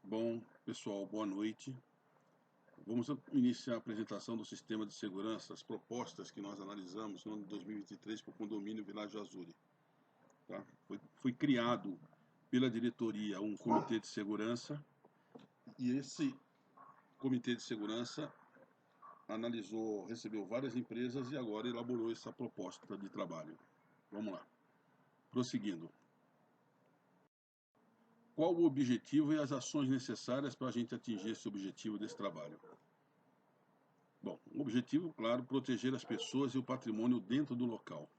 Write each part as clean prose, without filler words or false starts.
Bom, pessoal, boa noite. Vamos iniciar a apresentação do sistema de segurança, as propostas que nós analisamos no ano de 2023 para o condomínio Village Azuri. Tá? Foi criado pela diretoria um comitê de segurança e esse comitê de segurança analisou, recebeu várias empresas e agora elaborou essa proposta de trabalho. Vamos lá. Prosseguindo. Qual o objetivo e as ações necessárias para a gente atingir esse objetivo desse trabalho? Bom, o objetivo, claro, proteger as pessoas e o patrimônio dentro do local.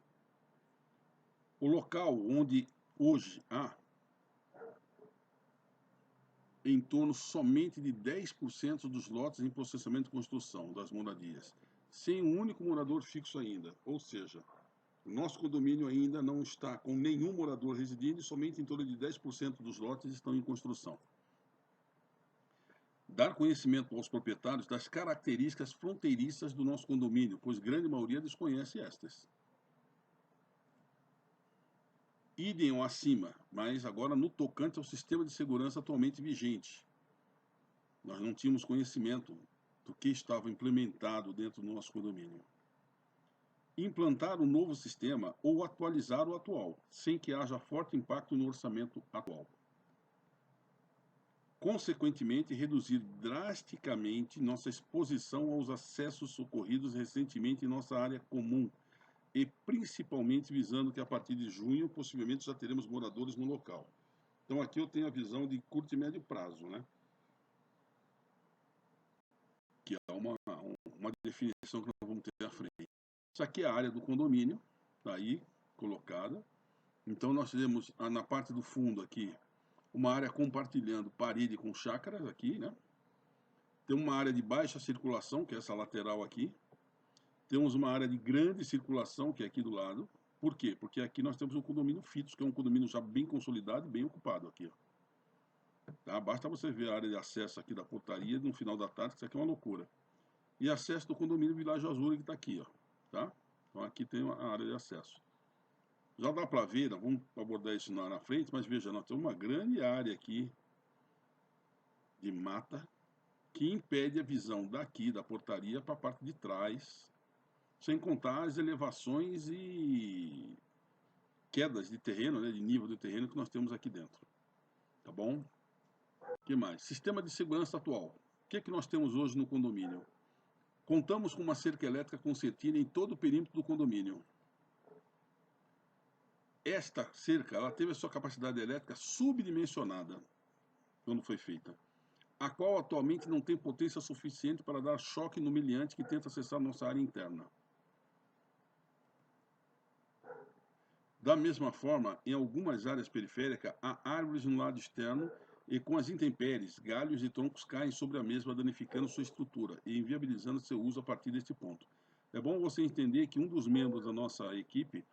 O local onde hoje há em torno somente de 10% dos lotes em processamento de construção das moradias, sem um único morador fixo ainda, ou seja, o nosso condomínio ainda não está com nenhum morador residindo e somente em torno de 10% dos lotes estão em construção. Dar conhecimento aos proprietários das características fronteiriças do nosso condomínio, pois grande maioria desconhece estas. Idem ou acima, mas agora no tocante ao sistema de segurança atualmente vigente. Nós não tínhamos conhecimento do que estava implementado dentro do nosso condomínio. Implantar um novo sistema ou atualizar o atual, sem que haja forte impacto no orçamento atual. Consequentemente, reduzir drasticamente nossa exposição aos acessos ocorridos recentemente em nossa área comum, e principalmente visando que a partir de junho, possivelmente já teremos moradores no local. Então aqui eu tenho a visão de curto e médio prazo, né? Que é uma definição que nós vamos ter à frente. Isso aqui é a área do condomínio, está aí colocada. Então nós temos na parte do fundo aqui, uma área compartilhando parede com chácaras aqui, né? Tem uma área de baixa circulação, que é essa lateral aqui. Temos uma área de grande circulação, que é aqui do lado. Por quê? Porque aqui nós temos um condomínio FITOS, que é um condomínio já bem consolidado e bem ocupado aqui. Tá? Basta você ver a área de acesso aqui da portaria no final da tarde, que isso aqui é uma loucura. E acesso do condomínio Village Azuri, que está aqui, ó. Tá? Então aqui tem a área de acesso. Já dá para ver, vamos abordar isso na frente, mas veja, nós temos uma grande área aqui de mata que impede a visão daqui da portaria para a parte de trás, sem contar as elevações e quedas de terreno, né, de nível do terreno que nós temos aqui dentro. Tá bom? O que mais? Sistema de segurança atual. O que é que nós temos hoje no condomínio? Contamos com uma cerca elétrica concertina em todo o perímetro do condomínio. Esta cerca, ela teve a sua capacidade elétrica subdimensionada quando foi feita, a qual atualmente não tem potência suficiente para dar choque no meliante que tenta acessar nossa área interna. Da mesma forma, em algumas áreas periféricas, há árvores no lado externo e com as intempéries, galhos e troncos caem sobre a mesma, danificando sua estrutura e inviabilizando seu uso a partir deste ponto. É bom você entender que um dos membros da nossa equipe,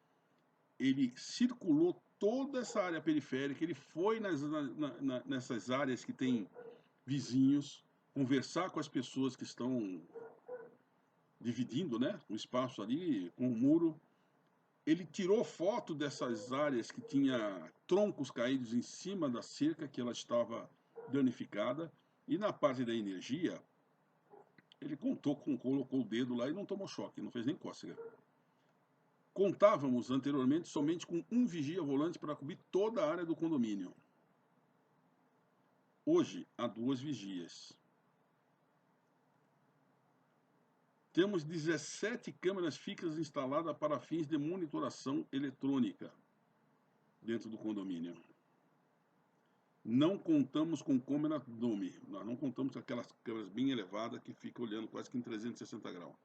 ele circulou toda essa área periférica, ele foi nessas áreas que tem vizinhos, conversar com as pessoas que estão dividindo, né, um espaço ali com um muro. Ele tirou foto dessas áreas que tinha troncos caídos em cima da cerca, que ela estava danificada, e na parte da energia, ele colocou o dedo lá e não tomou choque, não fez nem cócega. Contávamos anteriormente somente com um vigia volante para cobrir toda a área do condomínio. Hoje, há 2 vigias. Temos 17 câmeras fixas instaladas para fins de monitoração eletrônica dentro do condomínio. Não contamos com câmera dome, nós não contamos com aquelas câmeras bem elevadas que ficam olhando quase que em 360 graus.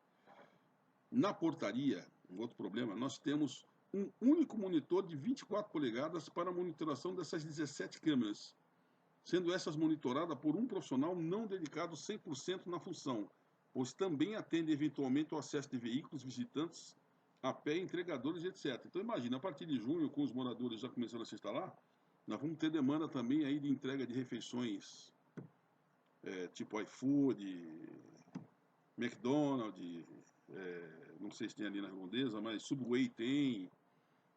Na portaria, um outro problema, nós temos um único monitor de 24 polegadas para a monitoração dessas 17 câmeras, sendo essas monitoradas por um profissional não dedicado 100% na função, pois também atende eventualmente o acesso de veículos, visitantes, a pé, entregadores, etc. Então imagina, a partir de junho, com os moradores já começando a se instalar, nós vamos ter demanda também aí de entrega de refeições, tipo iFood, McDonald's, não sei se tem ali na Redondeza, mas Subway tem.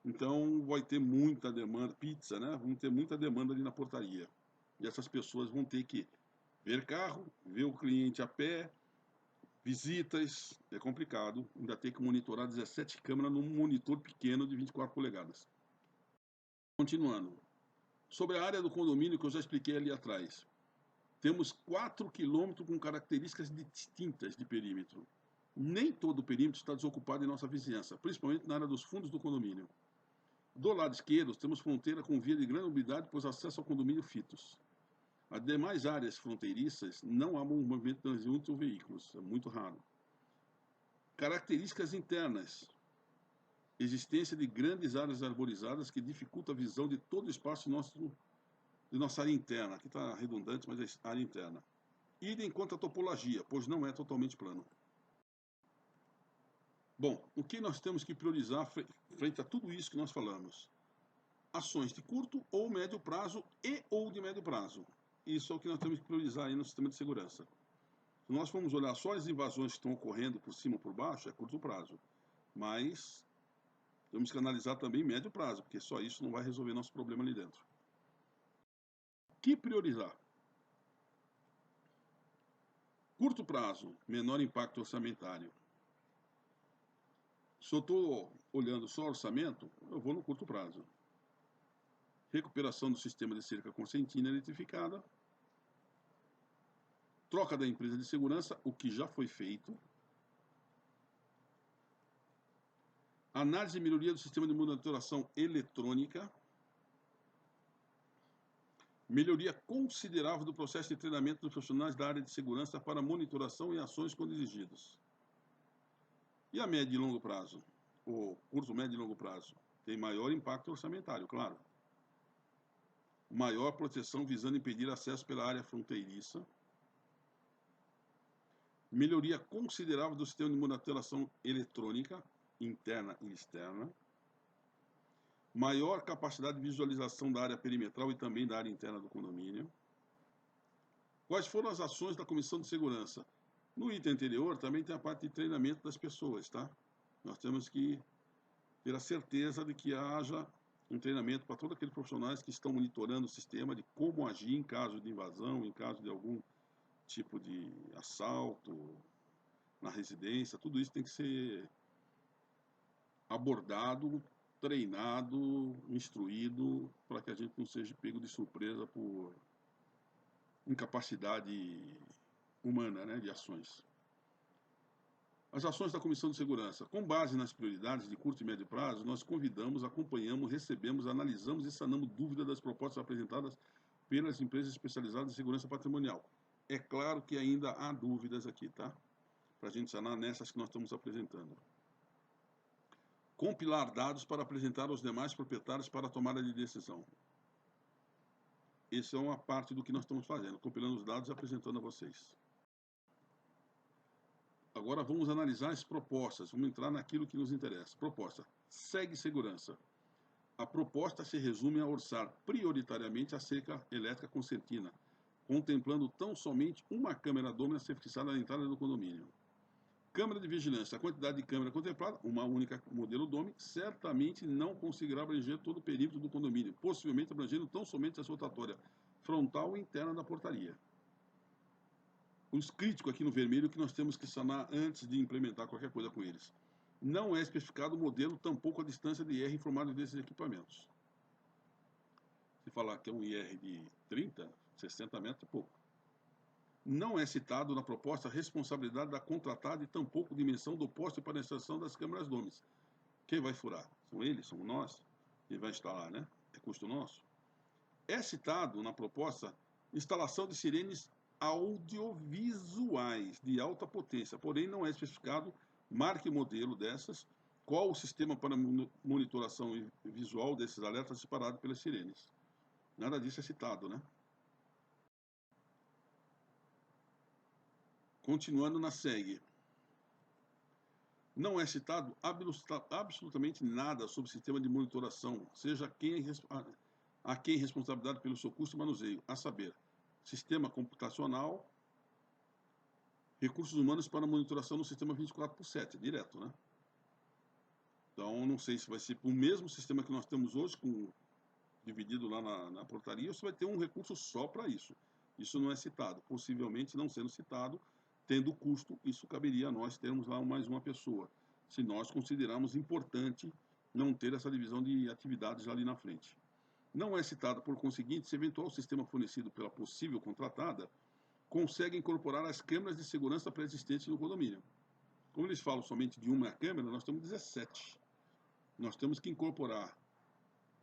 Então vai ter muita demanda, pizza, né? Vamos ter muita demanda ali na portaria. E essas pessoas vão ter que ver carro, ver o cliente a pé, visitas, é complicado. Ainda tem que monitorar 17 câmeras num monitor pequeno de 24 polegadas. Continuando. Sobre a área do condomínio que eu já expliquei ali atrás. Temos 4 quilômetros com características distintas de perímetro. Nem todo o perímetro está desocupado em nossa vizinhança, principalmente na área dos fundos do condomínio. Do lado esquerdo, temos fronteira com via de grande mobilidade, pois acesso ao condomínio fitos. As demais áreas fronteiriças não há movimento de transeuntes ou veículos, é muito raro. Características internas. Existência de grandes áreas arborizadas que dificulta a visão de todo o espaço de nossa área interna. Aqui está redundante, mas é área interna. Idem quanto à topologia, pois não é totalmente plano. Bom, o que nós temos que priorizar frente a tudo isso que nós falamos? Ações de curto ou médio prazo e ou de médio prazo. Isso é o que nós temos que priorizar aí no sistema de segurança. Se nós formos olhar só as invasões que estão ocorrendo por cima ou por baixo, é curto prazo. Mas temos que analisar também médio prazo, porque só isso não vai resolver nosso problema ali dentro. O que priorizar? Curto prazo, menor impacto orçamentário. Se eu estou olhando só orçamento, eu vou no curto prazo. Recuperação do sistema de cerca consentina eletrificada. Troca da empresa de segurança, o que já foi feito. Análise e melhoria do sistema de monitoração eletrônica. Melhoria considerável do processo de treinamento dos profissionais da área de segurança para monitoração e ações quando exigidos. E a médio e longo prazo? O curto, médio e longo prazo? Tem maior impacto orçamentário, claro. Maior proteção visando impedir acesso pela área fronteiriça. Melhoria considerável do sistema de monitoração eletrônica, interna e externa. Maior capacidade de visualização da área perimetral e também da área interna do condomínio. Quais foram as ações da Comissão de Segurança? No item anterior também tem a parte de treinamento das pessoas, tá? Nós temos que ter a certeza de que haja um treinamento para todos aqueles profissionais que estão monitorando o sistema de como agir em caso de invasão, em caso de algum tipo de assalto na residência. Tudo isso tem que ser abordado, treinado, instruído, para que a gente não seja pego de surpresa por incapacidade humana, né, de ações. As ações da Comissão de Segurança. Com base nas prioridades de curto e médio prazo, nós convidamos, acompanhamos, recebemos, analisamos e sanamos dúvidas das propostas apresentadas pelas empresas especializadas em segurança patrimonial. É claro que ainda há dúvidas aqui, tá? Para a gente sanar nessas que nós estamos apresentando. Compilar dados para apresentar aos demais proprietários para a tomada de decisão. Essa é uma parte do que nós estamos fazendo, compilando os dados e apresentando a vocês. Agora vamos analisar as propostas, vamos entrar naquilo que nos interessa. Proposta, segue segurança. A proposta se resume a orçar prioritariamente a cerca elétrica concertina, contemplando tão somente uma câmera dome a ser fixada na entrada do condomínio. Câmara de vigilância, a quantidade de câmera contemplada, uma única modelo dome, certamente não conseguirá abranger todo o perímetro do condomínio, possivelmente abrangendo tão somente a sua rotatória frontal e interna da portaria. Os críticos aqui no vermelho que nós temos que sanar antes de implementar qualquer coisa com eles. Não é especificado o modelo, tampouco a distância de IR informada desses equipamentos. Se falar que é um IR de 30, 60 metros, é pouco. Não é citado na proposta a responsabilidade da contratada e tampouco dimensão do poste para a instalação das câmeras domes. Quem vai furar? São eles? Somos nós? Quem vai instalar, né? É custo nosso. É citado na proposta instalação de sirenes audiovisuais de alta potência, porém não é especificado marca e modelo dessas, qual o sistema para monitoração visual desses alertas separado pelas sirenes. Nada disso é citado, né? Continuando na SEG. Não é citado absolutamente nada sobre o sistema de monitoração, seja a quem responsabilidade pelo seu custo e manuseio, a saber, sistema computacional, recursos humanos para monitoração no sistema 24/7, direto, né? Então, não sei se vai ser o mesmo sistema que nós temos hoje, com dividido lá na portaria, você vai ter um recurso só para isso. Isso não é citado. Possivelmente não sendo citado, tendo custo, isso caberia a nós termos lá mais uma pessoa, se nós considerarmos importante não ter essa divisão de atividades ali na frente. Não é citado, por conseguinte, se eventual sistema fornecido pela possível contratada consegue incorporar as câmeras de segurança pré-existentes no condomínio. Como eles falam somente de uma câmera, nós temos 17. Nós temos que incorporar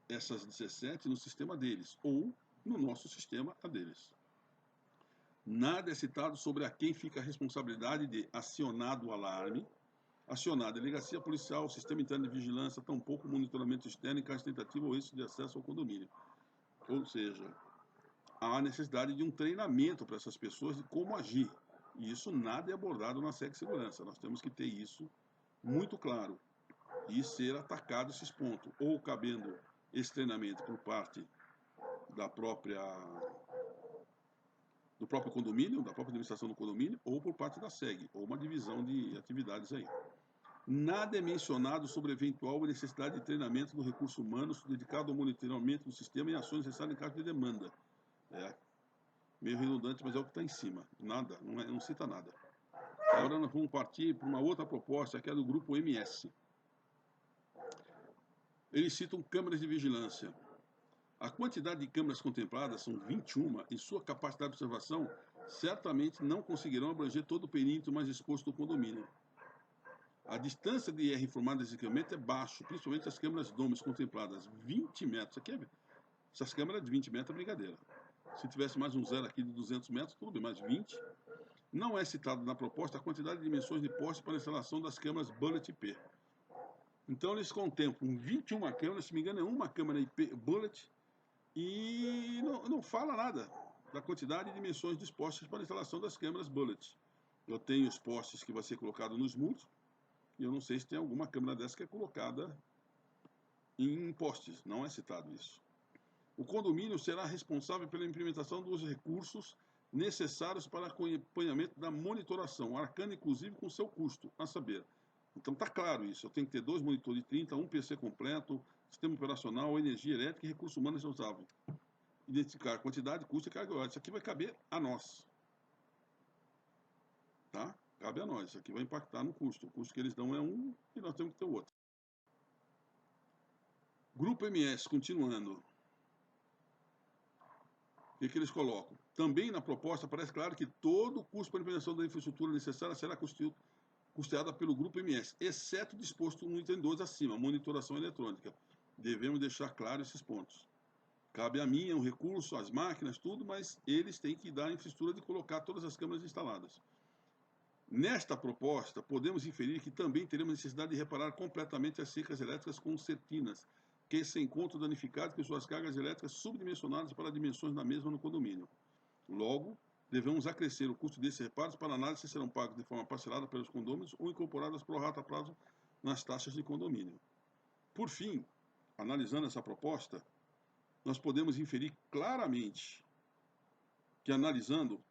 essas 17 no sistema deles, ou no nosso sistema a deles. Nada é citado sobre a quem fica a responsabilidade de acionado o alarme, acionar a delegacia policial, sistema interno de vigilância, tampouco monitoramento externo em caso de tentativa ou êxito de acesso ao condomínio. Ou seja, há necessidade de um treinamento para essas pessoas de como agir. E isso nada é abordado na SEC Segurança. Nós temos que ter isso muito claro e ser atacado esses pontos, ou cabendo esse treinamento por parte da do próprio condomínio, da própria administração do condomínio, ou por parte da SEG, ou uma divisão de atividades aí. Nada é mencionado sobre eventual necessidade de treinamento do recurso humano dedicado ao monitoramento do sistema e ações necessárias em caso de demanda. É meio redundante, mas é o que está em cima. Nada, não cita nada. Agora nós vamos partir para uma outra proposta, que é do grupo MS. Eles citam câmeras de vigilância. A quantidade de câmeras contempladas são 21 e sua capacidade de observação certamente não conseguirão abranger todo o perímetro mais exposto do condomínio. A distância de IR informada desse equipamento é baixo, principalmente as câmeras DOMES contempladas, 20 metros. Aqui essas câmeras de 20 metros é brincadeira. Se tivesse mais um zero aqui de 200 metros, tudo bem, mais 20. Não é citado na proposta a quantidade de dimensões de poste para a instalação das câmeras Bullet IP. Então eles contemplam 21 câmeras, se me engano é uma câmera IP Bullet, e não fala nada da quantidade e dimensões dos postes para a instalação das câmeras Bullet. Eu tenho os postes que vai ser colocado nos muros, e eu não sei se tem alguma câmera dessa que é colocada em postes, não é citado isso. O condomínio será responsável pela implementação dos recursos necessários para acompanhamento da monitoração, arcando inclusive com seu custo, a saber. Então está claro isso, eu tenho que ter 2 monitores de 30, um PC completo, sistema operacional, energia elétrica e recursos humanos responsáveis. Identificar quantidade, custo e carga horária. Isso aqui vai caber a nós. Tá? Cabe a nós. Isso aqui vai impactar no custo. O custo que eles dão é um e nós temos que ter o outro. Grupo MS, continuando. O que eles colocam? Também na proposta parece claro que todo o custo para a implementação da infraestrutura necessária será custeada pelo Grupo MS, exceto disposto no item 2 acima, monitoração eletrônica. Devemos deixar claro esses pontos. Cabe a mim, é um recurso, as máquinas, tudo, mas eles têm que dar a infraestrutura de colocar todas as câmeras instaladas. Nesta proposta, podemos inferir que também teremos necessidade de reparar completamente as cercas elétricas concertinas, que se encontram danificadas com suas cargas elétricas subdimensionadas para as dimensões da mesma no condomínio. Logo, devemos acrescer o custo desses reparos para análise se serão pagos de forma parcelada pelos condôminos ou incorporadas pro rata prazo nas taxas de condomínio. Por fim, analisando essa proposta, nós podemos inferir claramente que, analisando,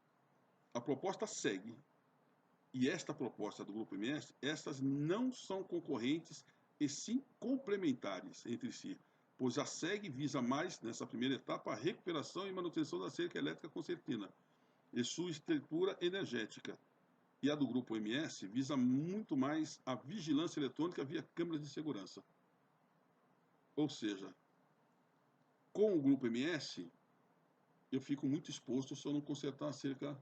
a proposta segue, e esta proposta do Grupo MS, estas não são concorrentes e sim complementares entre si, pois a SEG visa mais, nessa primeira etapa, a recuperação e manutenção da cerca elétrica concertina e sua estrutura energética, e a do Grupo MS visa muito mais a vigilância eletrônica via câmeras de segurança. Ou seja, com o Grupo MS, eu fico muito exposto se eu não consertar a cerca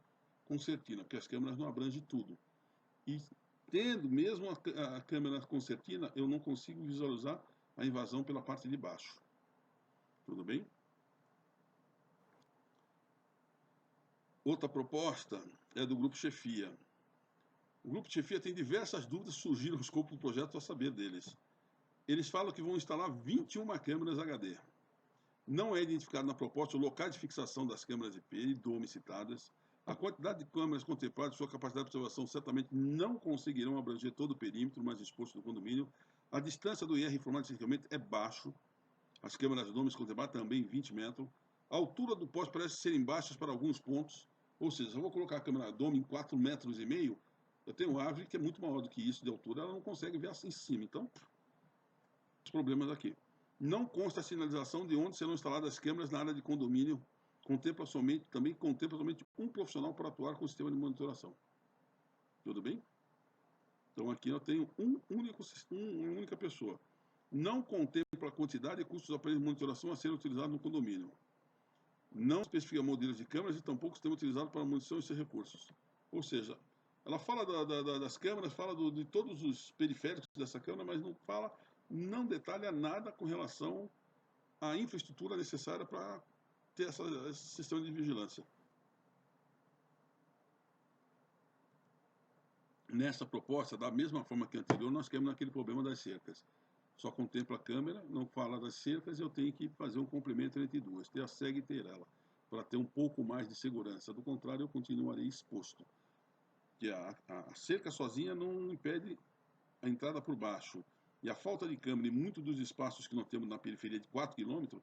concertina, porque as câmeras não abrangem tudo. E tendo mesmo a câmera concertina, eu não consigo visualizar a invasão pela parte de baixo. Tudo bem? Outra proposta é do Grupo Chefia. O Grupo Chefia tem diversas dúvidas que surgiram no escopo do projeto a saber deles. Eles falam que vão instalar 21 câmeras HD. Não é identificado na proposta o local de fixação das câmeras IP e DOME citadas. A quantidade de câmeras contempladas e sua capacidade de observação certamente não conseguirão abranger todo o perímetro mais exposto do condomínio. A distância do IR informado desse equipamento é baixo. As câmeras DOME contempladas também 20 metros. A altura do poste parece serem baixas para alguns pontos. Ou seja, se eu vou colocar a câmera DOME em 4,5 metros, eu tenho uma árvore que é muito maior do que isso de altura, ela não consegue ver assim em cima. Então, os problemas aqui. Não consta a sinalização de onde serão instaladas as câmeras na área de condomínio. Contempla somente um profissional para atuar com o sistema de monitoração. Tudo bem? Então aqui eu tenho uma única pessoa. Não contempla a quantidade e custos dos aparelhos de monitoração a serem utilizados no condomínio. Não especifica modelos de câmeras e tampouco sistema utilizado para a munição e seus recursos. Ou seja, ela fala das câmeras, fala de todos os periféricos dessa câmera, mas não detalha nada com relação à infraestrutura necessária para ter esse sistema de vigilância. Nessa proposta, da mesma forma que a anterior, nós temos aquele problema das cercas. Só contempla a câmera, não fala das cercas, eu tenho que fazer um complemento entre duas, ter a cega e ter ela, para ter um pouco mais de segurança. Do contrário, eu continuarei exposto. Que a cerca sozinha não impede a entrada por baixo. E a falta de câmera em muitos dos espaços que nós temos na periferia de 4 km,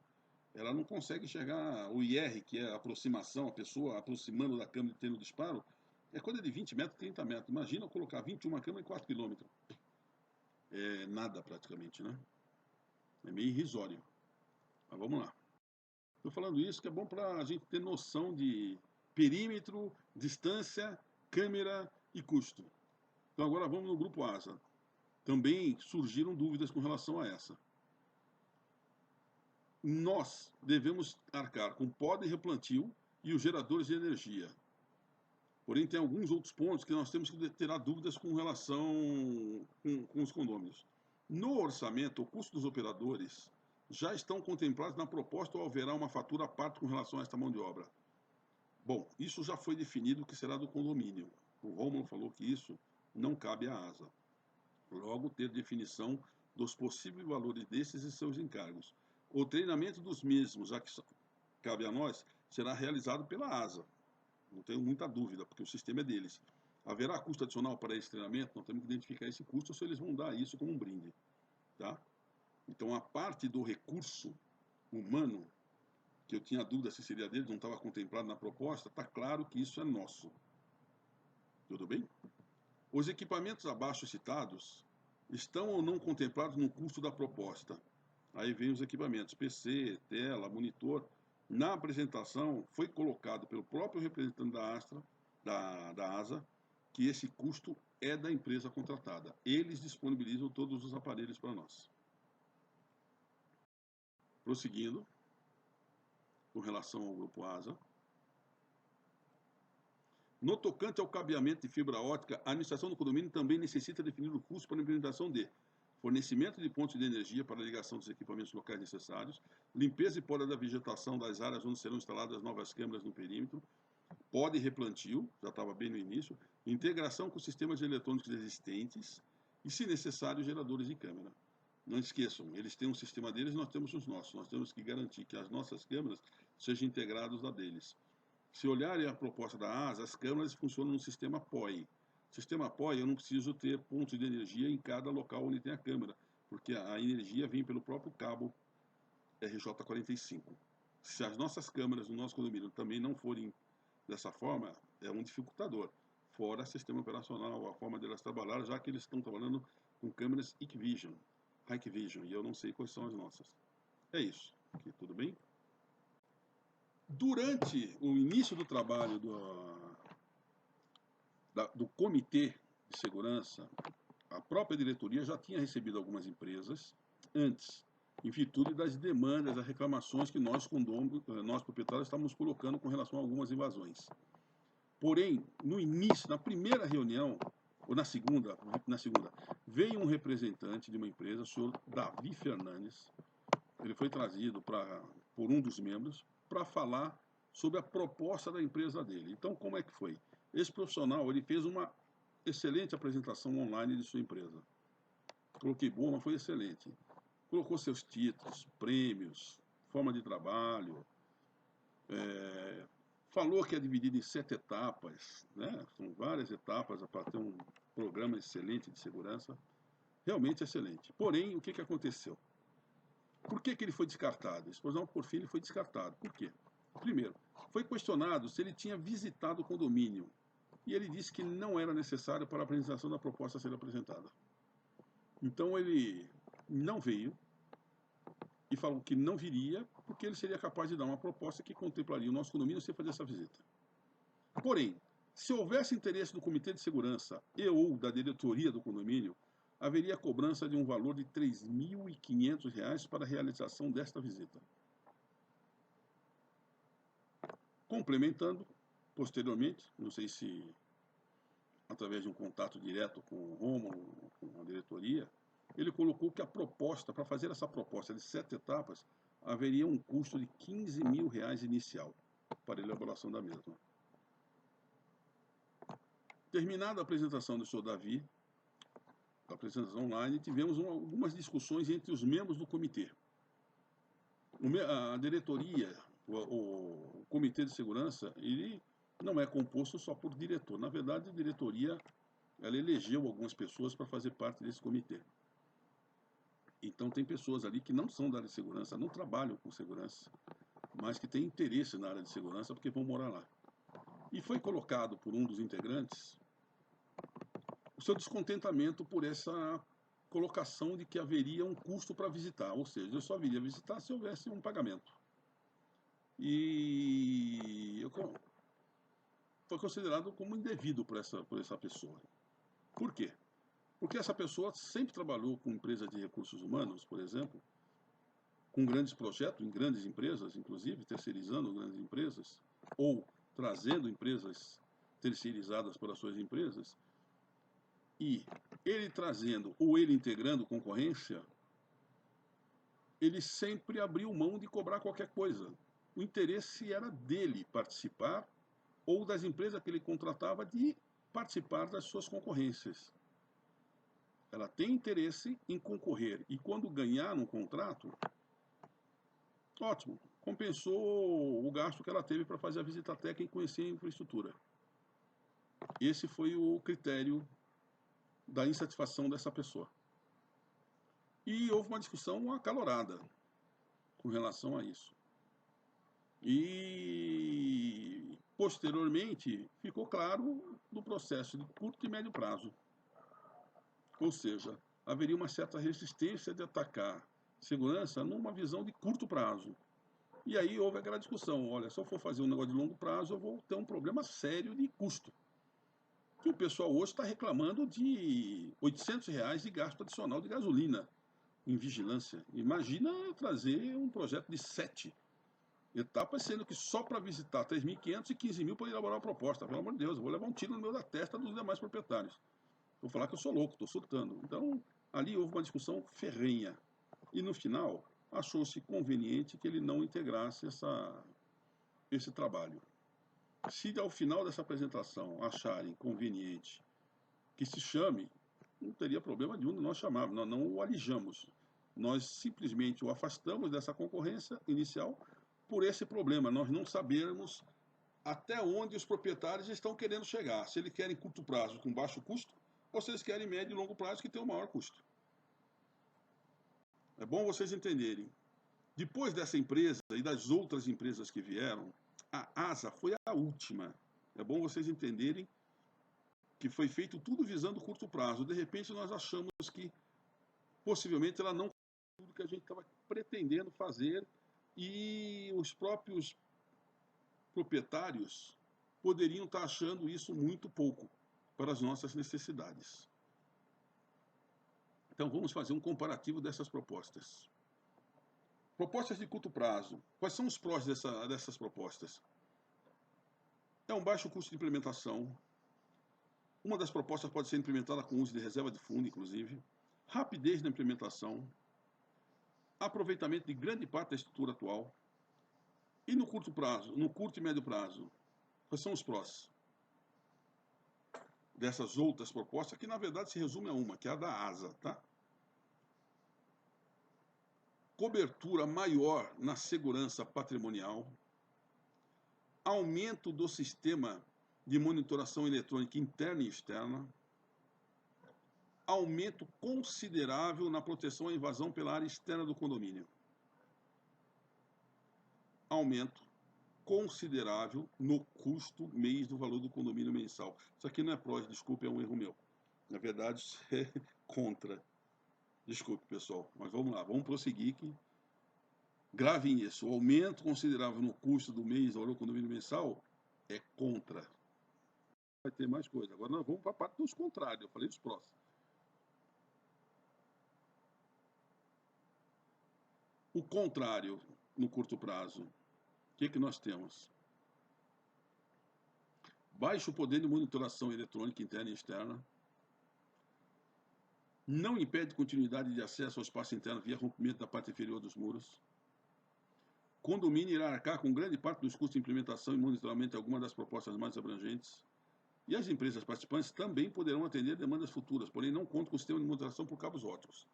ela não consegue chegar o IR, que é a aproximação, a pessoa aproximando da câmera e tendo disparo, é coisa de 20 metros, 30 metros. Imagina eu colocar 21 câmeras em 4 km. É nada praticamente, né? É meio irrisório. Mas vamos lá. Estou falando isso que é bom para a gente ter noção de perímetro, distância, câmera e custo. Então agora vamos no grupo ASA. Também surgiram dúvidas com relação a essa. Nós devemos arcar com poda e replantio e os geradores de energia. Porém, tem alguns outros pontos que nós temos que ter dúvidas com relação com os condôminos. No orçamento, o custo dos operadores já estão contemplados na proposta ou haverá uma fatura à parte com relação a esta mão de obra? Bom, isso já foi definido que será do condomínio. O Rômulo falou que isso não cabe à ASA. Logo, ter definição dos possíveis valores desses e seus encargos. O treinamento dos mesmos, já que cabe a nós, será realizado pela ASA. Não tenho muita dúvida, porque o sistema é deles. Haverá custo adicional para esse treinamento? Nós temos que identificar esse custo, ou se eles vão dar isso como um brinde. Tá? Então, a parte do recurso humano, que eu tinha dúvida se seria deles, não estava contemplado na proposta, está claro que isso é nosso. Tudo bem? Os equipamentos abaixo citados estão ou não contemplados no custo da proposta? Aí vem os equipamentos, PC, tela, monitor. Na apresentação, foi colocado pelo próprio representante da ASA, que esse custo é da empresa contratada. Eles disponibilizam todos os aparelhos para nós. Prosseguindo, com relação ao grupo ASA. No tocante ao cabeamento de fibra ótica, a administração do condomínio também necessita definir o custo para a implementação de fornecimento de pontos de energia para a ligação dos equipamentos locais necessários, limpeza e poda da vegetação das áreas onde serão instaladas novas câmeras no perímetro, poda e replantio, já estava bem no início, integração com sistemas eletrônicos existentes e, se necessário, geradores de câmera. Não esqueçam, eles têm um sistema deles e nós temos os nossos. Nós temos que garantir que as nossas câmeras sejam integradas a deles. Se olharem a proposta da ASA, as câmeras funcionam no sistema POI. Sistema POI, eu não preciso ter pontos de energia em cada local onde tem a câmera, porque a energia vem pelo próprio cabo RJ45. Se as nossas câmeras no nosso condomínio também não forem dessa forma, é um dificultador. Fora sistema operacional, a forma delas trabalhar, já que eles estão trabalhando com câmeras Hikvision, e eu não sei quais são as nossas. É isso. Aqui, tudo bem? Durante o início do trabalho do Comitê de Segurança, a própria diretoria já tinha recebido algumas empresas antes, em virtude das demandas, das reclamações que nós proprietários, estávamos colocando com relação a algumas invasões. Porém, no início, na primeira reunião, ou na segunda, veio um representante de uma empresa, o senhor Davi Fernandes. Ele foi trazido por um dos membros para falar sobre a proposta da empresa dele. Então, como é que foi? Esse profissional, ele fez uma excelente apresentação online de sua empresa. Coloquei boa, mas foi excelente. Colocou seus títulos, prêmios, forma de trabalho, falou que é dividido em 7 etapas, né? São várias etapas para ter um programa excelente de segurança, realmente excelente. Porém, o que aconteceu? Por que ele foi descartado? Explosão por fim, ele foi descartado. Por quê? Primeiro, foi questionado se ele tinha visitado o condomínio e ele disse que não era necessário para a apresentação da proposta ser apresentada. Então ele não veio, e falou que não viria porque ele seria capaz de dar uma proposta que contemplaria o nosso condomínio sem fazer essa visita. Porém, se houvesse interesse do Comitê de Segurança e ou da diretoria do condomínio, haveria cobrança de um valor de R$ 3.500 para a realização desta visita. Complementando, posteriormente, não sei se através de um contato direto com o Rômulo, com a diretoria, ele colocou que a proposta, para fazer essa proposta de 7 etapas, haveria um custo de R$ 15.000 inicial para a elaboração da mesma. Terminada a apresentação do senhor Davi, a apresentação online, tivemos algumas discussões entre os membros do comitê. A diretoria, o comitê de segurança, ele não é composto só por diretor. Na verdade, a diretoria ela elegeu algumas pessoas para fazer parte desse comitê. Então, tem pessoas ali que não são da área de segurança, não trabalham com segurança, mas que têm interesse na área de segurança porque vão morar lá. E foi colocado por um dos integrantes o seu descontentamento por essa colocação de que haveria um custo para visitar, ou seja, eu só viria visitar se houvesse um pagamento. E foi considerado como indevido por essa pessoa. Por quê? Porque essa pessoa sempre trabalhou com empresas de recursos humanos, por exemplo, com grandes projetos, em grandes empresas, inclusive, terceirizando grandes empresas, ou trazendo empresas terceirizadas para suas empresas, e ele trazendo ou ele integrando concorrência, ele sempre abriu mão de cobrar qualquer coisa. O interesse era dele participar, ou das empresas que ele contratava de participar das suas concorrências. Ela tem interesse em concorrer, e quando ganhar um contrato, ótimo, compensou o gasto que ela teve para fazer a visita técnica e conhecer a infraestrutura. Esse foi o critério da insatisfação dessa pessoa. E houve uma discussão acalorada com relação a isso. E, posteriormente, ficou claro do processo de curto e médio prazo. Ou seja, haveria uma certa resistência de atacar segurança numa visão de curto prazo. E aí houve aquela discussão, olha, se eu for fazer um negócio de longo prazo, eu vou ter um problema sério de custo. Que o pessoal hoje está reclamando de R$ 800 de gasto adicional de gasolina em vigilância. Imagina trazer um projeto de 7 etapas, sendo que só para visitar 3.500 e 15.000 para elaborar uma proposta. Pelo amor de Deus, eu vou levar um tiro no meio da testa dos demais proprietários. Vou falar que eu sou louco, estou surtando. Então, ali houve uma discussão ferrenha. E no final, achou-se conveniente que ele não integrasse esse trabalho. Se ao final dessa apresentação acharem conveniente que se chame, não teria problema nenhum de nós chamarmos, nós não o alijamos. Nós simplesmente o afastamos dessa concorrência inicial por esse problema, nós não sabermos até onde os proprietários estão querendo chegar. Se eles querem curto prazo com baixo custo, ou se eles querem médio e longo prazo que tem um maior custo. É bom vocês entenderem. Depois dessa empresa e das outras empresas que vieram, a ASA foi a última. É bom vocês entenderem que foi feito tudo visando curto prazo. De repente, nós achamos que possivelmente ela não fez tudo que a gente estava pretendendo fazer e os próprios proprietários poderiam estar achando isso muito pouco para as nossas necessidades. Então, vamos fazer um comparativo dessas propostas. Propostas de curto prazo. Quais são os prós dessas propostas? É um baixo custo de implementação. Uma das propostas pode ser implementada com uso de reserva de fundo, inclusive. Rapidez na implementação. Aproveitamento de grande parte da estrutura atual. E no curto prazo, no curto e médio prazo, quais são os prós dessas outras propostas, que na verdade se resume a uma, que é a da ASA, tá? Cobertura maior na segurança patrimonial, aumento do sistema de monitoração eletrônica interna e externa, aumento considerável na proteção à invasão pela área externa do condomínio, aumento considerável no custo mês do valor do condomínio mensal. Isso aqui não é prós, desculpe, é um erro meu. Na verdade, isso é contra. Desculpe, pessoal, mas vamos lá, vamos prosseguir que Gravem isso, o aumento considerável no custo do mês, do valor do condomínio mensal, é contra. Vai ter mais coisa. Agora nós vamos para a parte dos contrários, eu falei dos próximos. O contrário, no curto prazo, o que nós temos? Baixo poder de monitoração eletrônica interna e externa. Não impede continuidade de acesso ao espaço interno via rompimento da parte inferior dos muros. Condomínio irá arcar com grande parte dos custos de implementação e monitoramento de algumas das propostas mais abrangentes. E as empresas participantes também poderão atender demandas futuras, porém não contam com o sistema de monitoração por cabos óticos.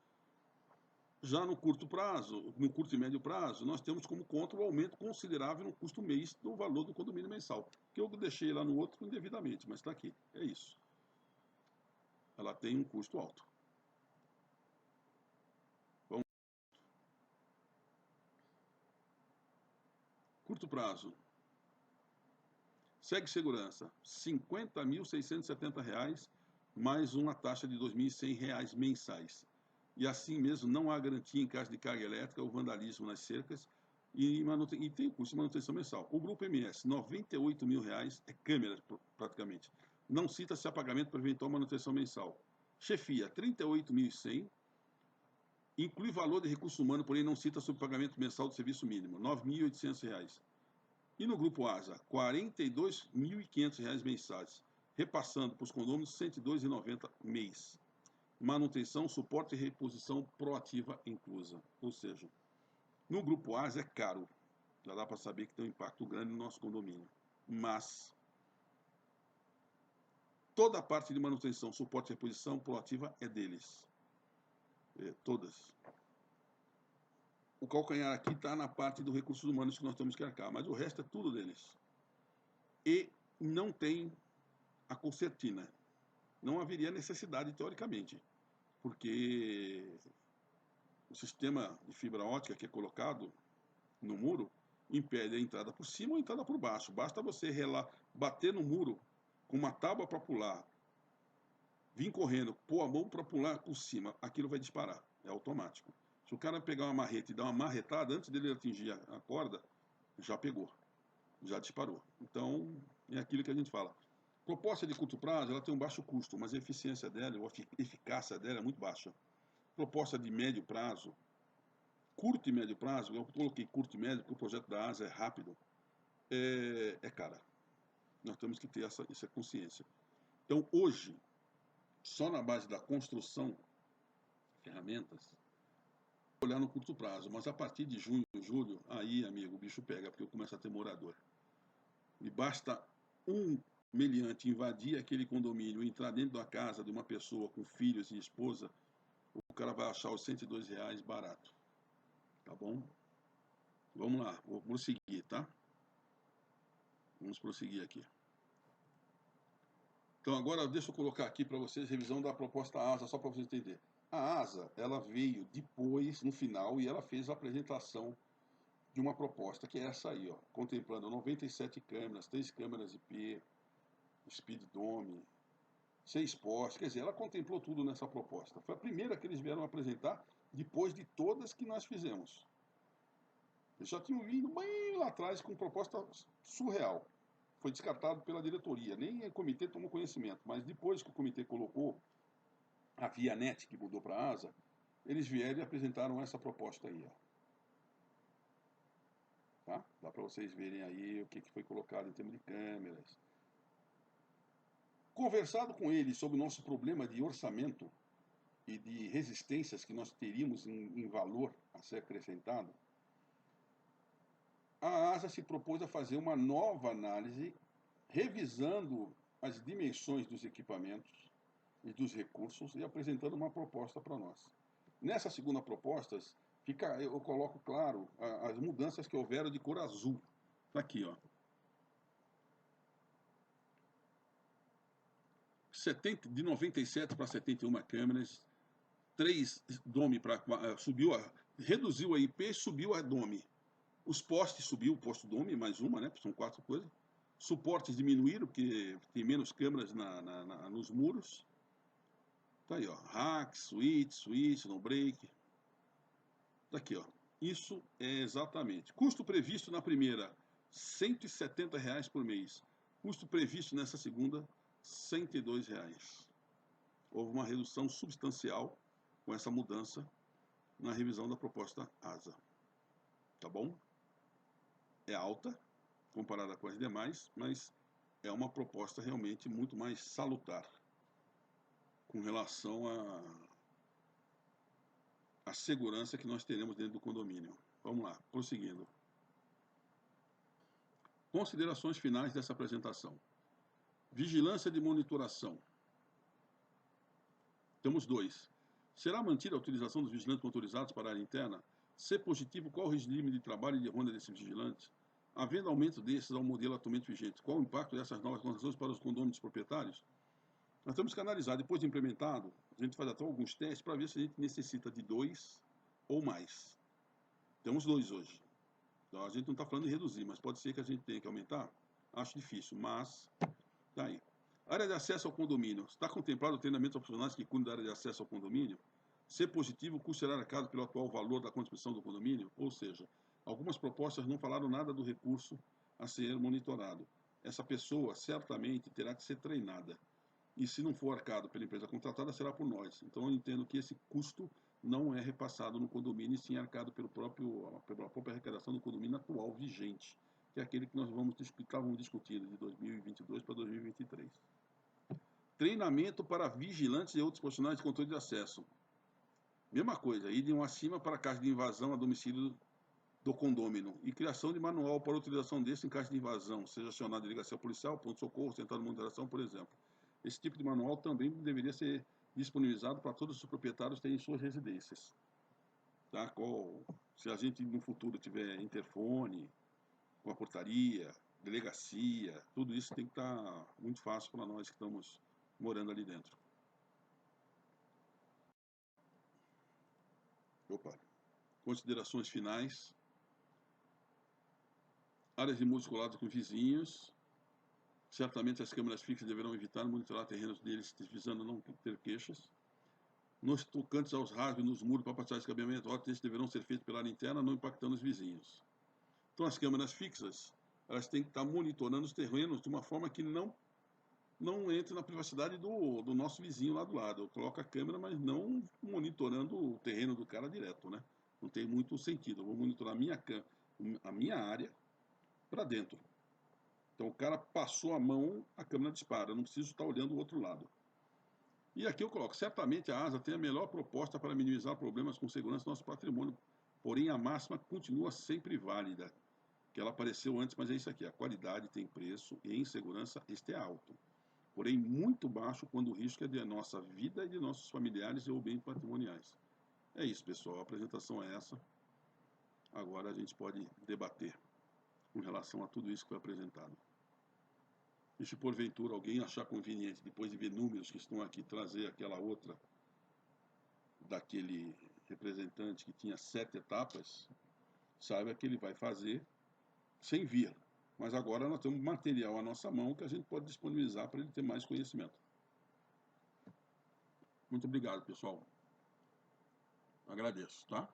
Já no curto prazo, no curto e médio prazo, nós temos como contra o aumento considerável no custo mês do valor do condomínio mensal, que eu deixei lá no outro indevidamente, mas está aqui, é isso. Ela tem um custo alto. Vamos. Curto prazo. Segue segurança, R$ 50.670, mais uma taxa de R$ 2.100 mensais. E assim mesmo não há garantia em caso de carga elétrica ou vandalismo nas cercas e tem o custo de manutenção mensal. O grupo MS, R$ 98.000, é câmeras praticamente. Não cita-se apagamento para eventual manutenção mensal. Chefia, R$ 38.100, inclui valor de recurso humano, porém não cita sobre pagamento mensal do serviço mínimo, R$ 9.800. E no grupo ASA, R$ 42.500 mensais, repassando para os condôminos R$ 102,90 mês. Manutenção, suporte e reposição proativa inclusa. Ou seja, no grupo ASA é caro. Já dá para saber que tem um impacto grande no nosso condomínio. Mas toda a parte de manutenção, suporte e reposição proativa é deles. Todas. O calcanhar aqui está na parte dos recursos humanos que nós temos que arcar, mas o resto é tudo deles. E não tem a concertina. Não haveria necessidade, teoricamente, porque o sistema de fibra ótica que é colocado no muro impede a entrada por cima ou a entrada por baixo. Basta você bater no muro com uma tábua para pular, vir correndo, pôr a mão para pular por cima, aquilo vai disparar, é automático. Se o cara pegar uma marreta e dar uma marretada, antes dele atingir a corda, já pegou, já disparou. Então, é aquilo que a gente fala. Proposta de curto prazo, ela tem um baixo custo, mas a eficiência dela, a eficácia dela é muito baixa. Proposta de médio prazo, curto e médio prazo, eu coloquei curto e médio porque o projeto da ASA é rápido, é cara. Nós temos que ter essa consciência. Então, hoje, só na base da construção, ferramentas, olhar no curto prazo, mas a partir de junho, julho, aí, amigo, o bicho pega, porque eu começo a ter morador. E basta um meliante invadir aquele condomínio, entrar dentro da casa de uma pessoa com filhos e esposa, o cara vai achar os R$ 102 barato. Tá bom? Vamos lá, vou prosseguir, tá? Vamos prosseguir aqui. Então agora deixa eu colocar aqui para vocês revisão da proposta ASA, só para vocês entenderem. A ASA, ela veio depois, no final, e ela fez a apresentação de uma proposta, que é essa aí, ó, contemplando 97 câmeras, 3 câmeras IP, Speed Dome, 6 postes, quer dizer, ela contemplou tudo nessa proposta. Foi a primeira que eles vieram apresentar, depois de todas que nós fizemos. Eles já tinham vindo bem lá atrás com proposta surreal. Foi descartado pela diretoria, nem o comitê tomou conhecimento, mas depois que o comitê colocou a Vianet, que mudou para a ASA, eles vieram e apresentaram essa proposta aí, ó. Tá? Dá para vocês verem aí o que foi colocado em termos de câmeras. Conversado com eles sobre o nosso problema de orçamento e de resistências que nós teríamos em valor a ser acrescentado, a ASA se propôs a fazer uma nova análise, revisando as dimensões dos equipamentos e dos recursos e apresentando uma proposta para nós. Nessa segunda proposta, eu coloco claro as mudanças que houveram de cor azul. Está aqui, ó. De 97 para 71 câmeras, 3 Dome para reduziu a IP, subiu a Dome. Os postes subiu, o posto Dome, mais uma, né? São 4 coisas. Suportes diminuíram, porque tem menos câmeras nos muros. Tá aí, ó. Rack, switch, no break. Tá aqui, ó. Isso é exatamente. Custo previsto na primeira, R$ 170 por mês. Custo previsto nessa segunda, R$ 102. Houve uma redução substancial com essa mudança na revisão da proposta ASA. Tá bom? É alta comparada com as demais, mas é uma proposta realmente muito mais salutar com relação à segurança que nós teremos dentro do condomínio. Vamos lá, prosseguindo. Considerações finais dessa apresentação. Vigilância de monitoração. Temos 2. Será mantida a utilização dos vigilantes motorizados para a área interna? Se positivo, qual o regime de trabalho e de ronda desses vigilantes? Havendo aumento desses ao modelo atualmente vigente, qual o impacto dessas novas condições para os condôminos proprietários? Nós temos que analisar, depois de implementado, a gente faz até alguns testes para ver se a gente necessita de 2 ou mais. Temos 2 hoje. Então, a gente não está falando em reduzir, mas pode ser que a gente tenha que aumentar. Acho difícil, mas tá aí. Área de acesso ao condomínio. Está contemplado o treinamento aos profissionais que cuidam da área de acesso ao condomínio? Se positivo, o custo será arcado pelo atual valor da contribuição do condomínio? Ou seja, algumas propostas não falaram nada do recurso a ser monitorado. Essa pessoa certamente terá que ser treinada. E se não for arcado pela empresa contratada, será por nós. Então, eu entendo que esse custo não é repassado no condomínio, e sim arcado pela própria arrecadação do condomínio atual vigente, que é aquele que nós estávamos discutindo de 2022 para 2023. Treinamento para vigilantes e outros profissionais de controle de acesso. Mesma coisa, idem acima para caso de invasão a domicílio do condômino e criação de manual para utilização desse em caso de invasão, seja acionado a delegacia policial, ponto-socorro, central de monitoração, por exemplo. Esse tipo de manual também deveria ser disponibilizado para todos os proprietários terem suas residências. Tá? Se a gente no futuro tiver interfone, com a portaria, delegacia, tudo isso tem que estar muito fácil para nós que estamos morando ali dentro. Opa. Considerações finais. Áreas de musculados com vizinhos. Certamente as câmeras fixas deverão evitar monitorar terrenos deles, visando não ter queixas. Nos tocantes aos rasgos nos muros para passar escabeamento, esses deverão ser feitos pela área interna, não impactando os vizinhos. Então as câmeras fixas, elas têm que estar monitorando os terrenos de uma forma que não entre na privacidade do nosso vizinho lá do lado. Eu coloco a câmera, mas não monitorando o terreno do cara direto, né? Não tem muito sentido. Eu vou monitorar a minha área para dentro. Então o cara passou a mão, a câmera dispara. Eu não preciso estar olhando o outro lado. E aqui eu coloco, certamente a ASA tem a melhor proposta para minimizar problemas com segurança do nosso patrimônio, porém a máxima continua sempre válida, que ela apareceu antes, mas é isso aqui, a qualidade tem preço e em segurança este é alto, porém muito baixo quando o risco é de nossa vida e de nossos familiares ou bens patrimoniais. É isso, pessoal, a apresentação é essa. Agora a gente pode debater com relação a tudo isso que foi apresentado. E se porventura alguém achar conveniente, depois de ver números que estão aqui, trazer aquela outra daquele representante que tinha 7 etapas, saiba que ele vai fazer sem vir. Mas agora nós temos material à nossa mão que a gente pode disponibilizar para ele ter mais conhecimento. Muito obrigado, pessoal. Agradeço, tá?